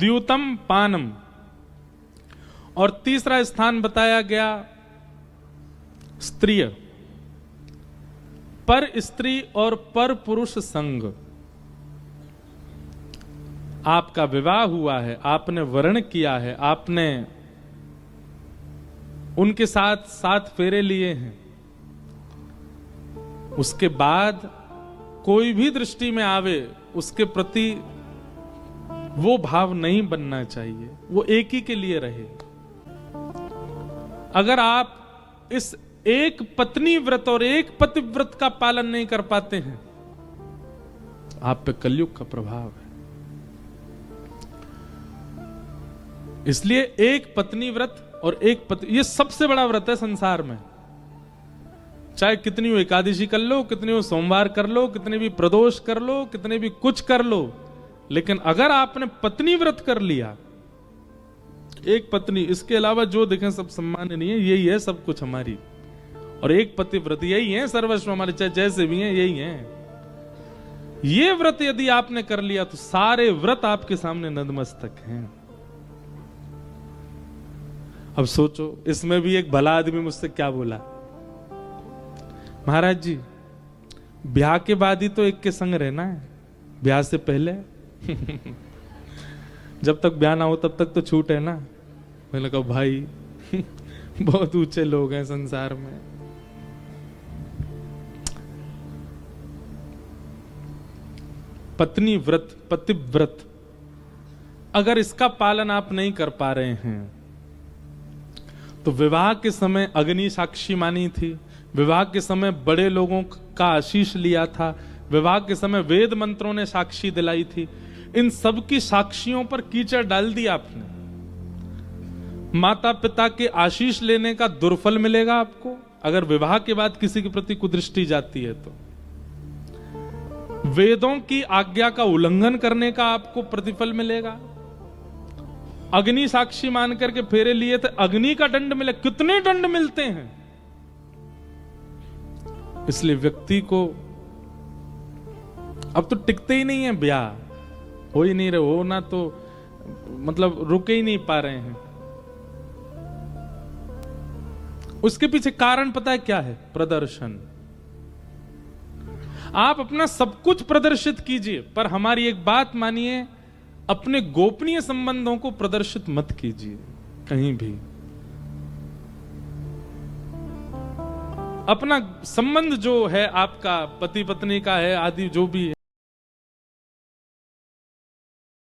द्यूतम पानम। और तीसरा स्थान बताया गया स्त्रीय, पर स्त्री और पर पुरुष संग। आपका विवाह हुआ है, आपने वर्ण किया है, आपने उनके साथ 7 फेरे लिए हैं, उसके बाद कोई भी दृष्टि में आवे उसके प्रति वो भाव नहीं बनना चाहिए, वो एक ही के लिए रहे। अगर आप इस एक पत्नी व्रत और एक पतिव्रत का पालन नहीं कर पाते हैं, आप पे कलयुग का प्रभाव है। इसलिए एक पत्नी व्रत और एक पति, ये सबसे बड़ा व्रत है संसार में। चाहे कितनी हो एकादशी कर लो, कितनी हो सोमवार कर लो, कितने भी प्रदोष कर लो, कितने भी कुछ कर लो, लेकिन अगर आपने पत्नी व्रत कर लिया, एक पत्नी, इसके अलावा जो देखें सब सम्मान नहीं है, यही है सब कुछ हमारी, और एक पति व्रत यही है सर्वस्व हमारे, चाहे जैसे भी हैं यही हैं। ये व्रत यदि आपने कर लिया तो सारे व्रत आपके सामने नतमस्तक हैं। अब सोचो, इसमें भी एक भला आदमी मुझसे क्या बोला, महाराज जी ब्याह के बाद ही तो एक के संग रहना है, ब्याह से पहले जब तक ब्याह ना हो तब तक तो छूट है ना। मैंने कहा भाई बहुत ऊंचे लोग हैं संसार में। पत्नी व्रत, पतिव्रत, अगर इसका पालन आप नहीं कर पा रहे हैं तो विवाह के समय अग्नि साक्षी मानी थी, विवाह के समय बड़े लोगों का आशीष लिया था, विवाह के समय वेद मंत्रों ने साक्षी दिलाई थी, इन सब की साक्षियों पर कीचड़ डाल दिया आपने। माता पिता के आशीष लेने का दुर्फल मिलेगा आपको अगर विवाह के बाद किसी के प्रति कुदृष्टि जाती है तो। वेदों की आज्ञा का उल्लंघन करने का आपको प्रतिफल मिलेगा। अग्नि साक्षी मान करके फेरे लिए थे, अग्नि का दंड मिले, कितने दंड मिलते हैं। इसलिए व्यक्ति को अब तो टिकते ही नहीं है, ब्याह हो ही नहीं रहे, हो ना तो मतलब रुके ही नहीं पा रहे हैं। उसके पीछे कारण पता है क्या है? प्रदर्शन। आप अपना सब कुछ प्रदर्शित कीजिए, पर हमारी एक बात मानिए, अपने गोपनीय संबंधों को प्रदर्शित मत कीजिए कहीं भी। अपना संबंध जो है आपका पति पत्नी का है आदि जो भी है,